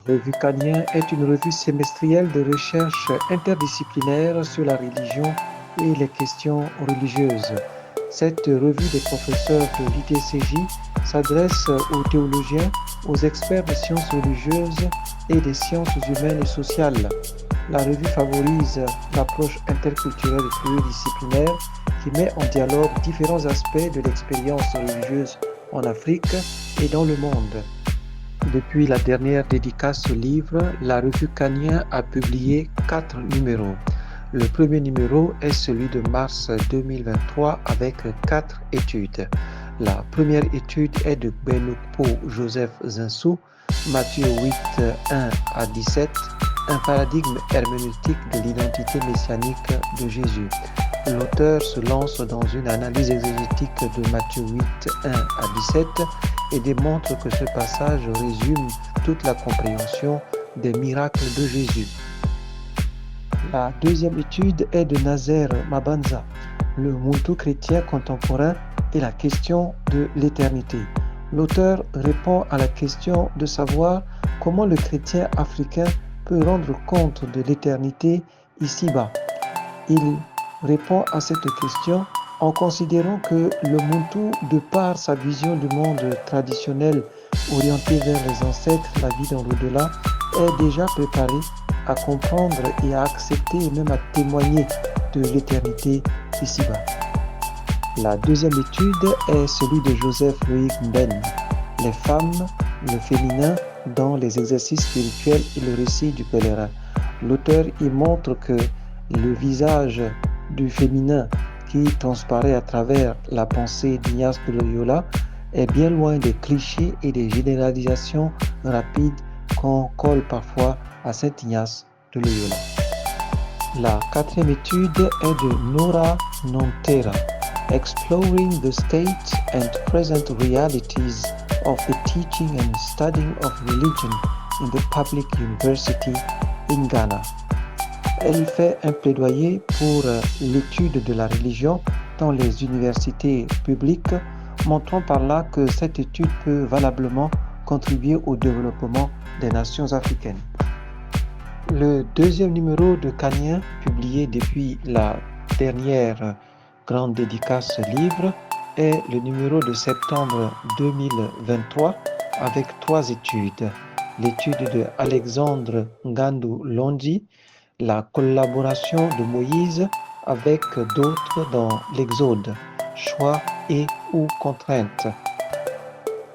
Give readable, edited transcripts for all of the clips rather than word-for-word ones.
Revue Canien est une revue semestrielle de recherche interdisciplinaire sur la religion et les questions religieuses. Cette revue des professeurs de l'ITCJ s'adresse aux théologiens, aux experts des sciences religieuses et des sciences humaines et sociales. La revue favorise l'approche interculturelle et pluridisciplinaire qui met en dialogue différents aspects de l'expérience religieuse en Afrique et dans le monde. Depuis la dernière dédicace au livre, la revue Canien a publié 4 numéros. Le premier numéro est celui de mars 2023 avec 4 études. La première étude est de Benukpo Joseph Zinsou, Matthieu 8, 1 à 17, un paradigme herméneutique de l'identité messianique de Jésus. L'auteur se lance dans une analyse exégétique de Matthieu 8, 1 à 17 et démontre que ce passage résume toute la compréhension des miracles de Jésus. La deuxième étude est de Nazer Mabanza, le Muntu chrétien contemporain et la question de l'éternité. L'auteur répond à la question de savoir comment le chrétien africain peut rendre compte de l'éternité ici-bas. Il répond à cette question en considérant que le Muntu, de par sa vision du monde traditionnel orienté vers les ancêtres, la vie dans l'au-delà, est déjà préparé à comprendre et à accepter et même à témoigner de l'éternité ici-bas. La deuxième étude est celui de Joseph Loïc Ben, les femmes, le féminin dans les exercices spirituels et le récit du pèlerin. L'auteur y montre que le visage du féminin qui transparaît à travers la pensée d'Ignace de Loyola est bien loin des clichés et des généralisations rapides qu'on colle parfois à Saint Ignace de Loyola. La quatrième étude est de Nora Nontera, Exploring the State and Present Realities of the Teaching and Studying of Religion in the Public University in Ghana. Elle fait un plaidoyer pour l'étude de la religion dans les universités publiques, montrant par là que cette étude peut valablement contribuer au développement des nations africaines. Le deuxième numéro de Canien, publié depuis la dernière grande dédicace livre, est le numéro de septembre 2023 avec 3 études. L'étude de Alexandre Ngandou Londi, la collaboration de Moïse avec d'autres dans l'Exode, choix et ou contraintes.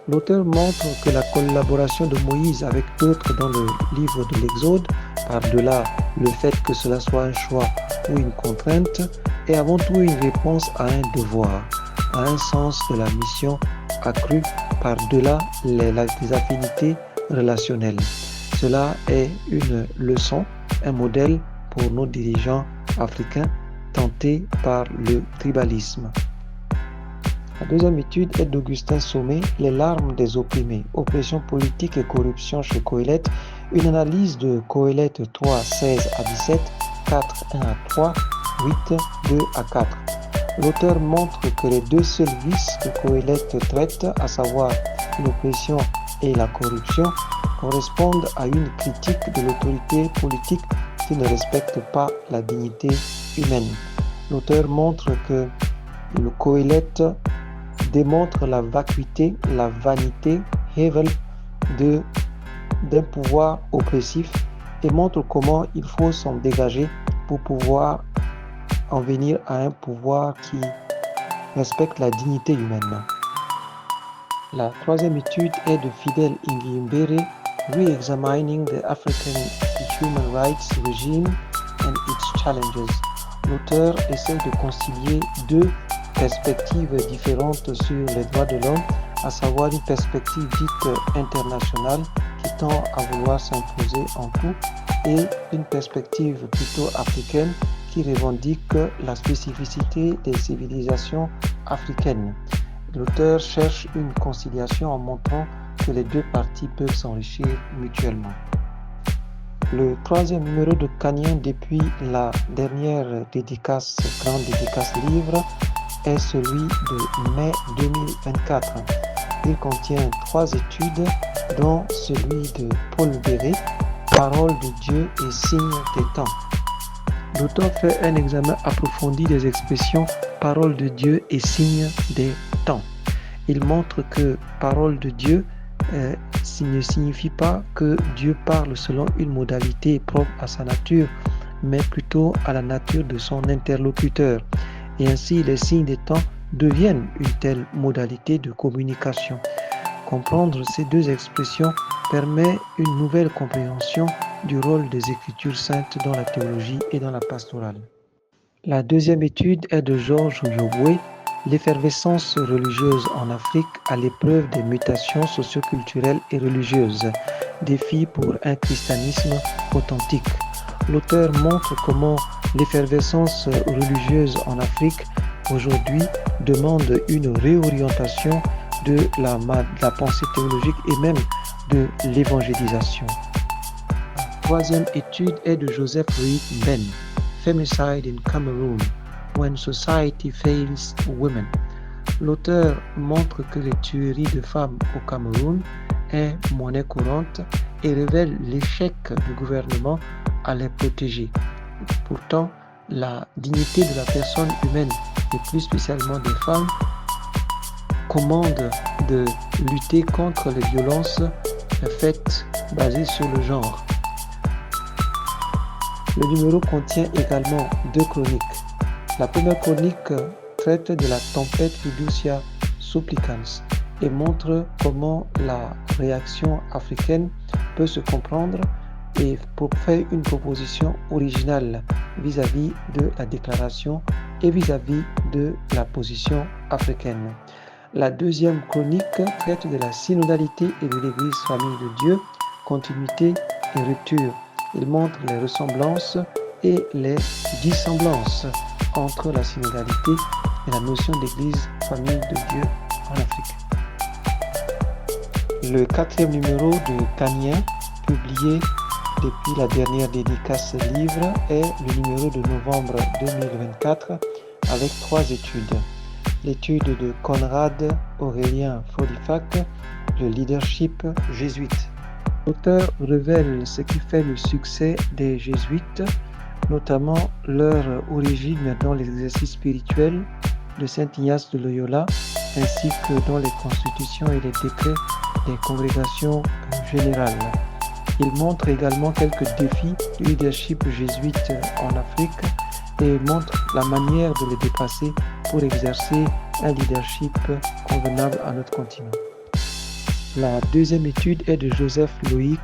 L'auteur montre que la collaboration de Moïse avec d'autres dans le livre de l'Exode, par-delà le fait que cela soit un choix ou une contrainte, est avant tout une réponse à un devoir, à un sens de la mission accrue par-delà les affinités relationnelles. Cela est une leçon, un modèle pour nos dirigeants africains tentés par le tribalisme. La deuxième étude est d'Augustin Sommet, Les larmes des opprimés, oppression politique et corruption chez Coëlette, une analyse de Coëlette 3, 16 à 17, 4, 1 à 3, 8, 2 à 4. L'auteur montre que les deux seuls vices que Coëlette traite, à savoir l'oppression et la corruption, correspondent à une critique de l'autorité politique qui ne respecte pas la dignité humaine. L'auteur montre que le Coëlette démontre la vacuité, la vanité, Hevel, d'un pouvoir oppressif et montre comment il faut s'en dégager pour pouvoir en venir à un pouvoir qui respecte la dignité humaine. La troisième étude est de Fidel Ingimbere, Re-examining the African Human Rights Regime and its Challenges. L'auteur essaie de concilier 2 perspectives différentes sur les droits de l'homme, à savoir une perspective dite internationale qui tend à vouloir s'imposer en tout et une perspective plutôt africaine qui revendique la spécificité des civilisations africaines. L'auteur cherche une conciliation en montrant que les 2 parties peuvent s'enrichir mutuellement. Le troisième numéro de Canien depuis la dernière dédicace, grande dédicace livre, est celui de mai 2024. Il contient 3 études dont celui de Paul Béret, Parole de Dieu et signes des temps. L'auteur fait un examen approfondi des expressions parole de Dieu et signes des temps. Il montre que parole de Dieu ne signifie pas que Dieu parle selon une modalité propre à sa nature, mais plutôt à la nature de son interlocuteur. Et ainsi, les signes des temps deviennent une telle modalité de communication. Comprendre ces deux expressions permet une nouvelle compréhension du rôle des Écritures saintes dans la théologie et dans la pastorale. La deuxième étude est de Georges Yogwe, l'effervescence religieuse en Afrique à l'épreuve des mutations socioculturelles et religieuses, défi pour un christianisme authentique. L'auteur montre comment l'effervescence religieuse en Afrique aujourd'hui demande une réorientation de la pensée théologique et même de l'évangélisation. La troisième étude est de Joseph Reed Ben, Femicide in Cameroon, When Society Fails Women. L'auteur montre que les tueries de femmes au Cameroun est monnaie courante et révèle l'échec du gouvernement à les protéger. Pourtant, la dignité de la personne humaine, et plus spécialement des femmes, commande de lutter contre les violences faites basées sur le genre. Le numéro contient également deux chroniques. La première chronique traite de la tempête Fiducia Supplicans et montre comment la réaction africaine peut se comprendre et fait une proposition originale vis-à-vis de la déclaration et vis-à-vis de la position africaine. La deuxième chronique traite de la synodalité et de l'Église famille de Dieu, continuité et rupture. Il montre les ressemblances et les dissemblances entre la synodalité et la notion d'Église famille de Dieu en Afrique. Le quatrième numéro de Ghanéen, publié depuis la dernière dédicace livre, est le numéro de novembre 2024 avec 3 études. L'étude de Conrad Aurélien Folifac, le leadership jésuite. L'auteur révèle ce qui fait le succès des jésuites, notamment leur origine dans l'exercice spirituel de Saint Ignace de Loyola, ainsi que dans les constitutions et les décrets des congrégations générales. Il montre également quelques défis du leadership jésuite en Afrique et montre la manière de les dépasser pour exercer un leadership convenable à notre continent. La deuxième étude est de Joseph Loïc,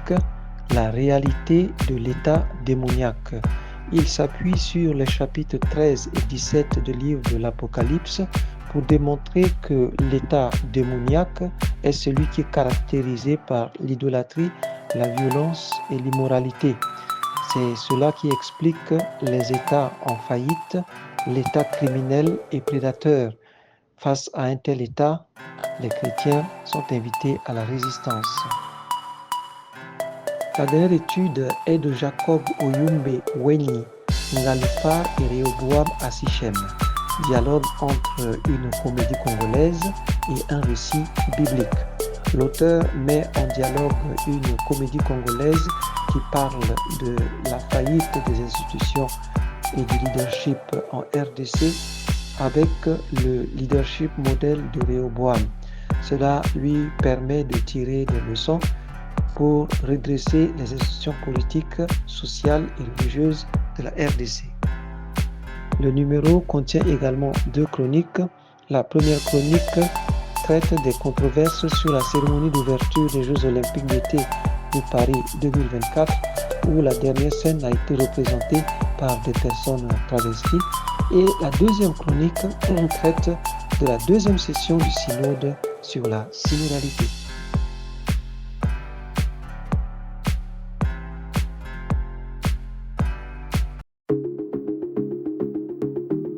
La réalité de l'état démoniaque. Il s'appuie sur les chapitres 13 et 17 du livre de l'Apocalypse pour démontrer que l'état démoniaque est celui qui est caractérisé par l'idolâtrie, la violence et l'immoralité. C'est cela qui explique les États en faillite, l'État criminel et prédateur. Face à un tel État, les chrétiens sont invités à la résistance. La dernière étude est de Jacob Oyumbe Weni, Ngalufar et Rehoboam à Sichem. Dialogue entre une comédie congolaise et un récit biblique. L'auteur met en dialogue une comédie congolaise qui parle de la faillite des institutions et du leadership en RDC avec le leadership modèle de Rehoboam. Cela lui permet de tirer des leçons pour redresser les institutions politiques, sociales et religieuses de la RDC. Le numéro contient également 2 chroniques. La première chronique traite des controverses sur la cérémonie d'ouverture des Jeux Olympiques d'été de Paris 2024, où la dernière scène a été représentée par des personnes travesties. Et la deuxième chronique traite de la deuxième session du synode sur la synodalité.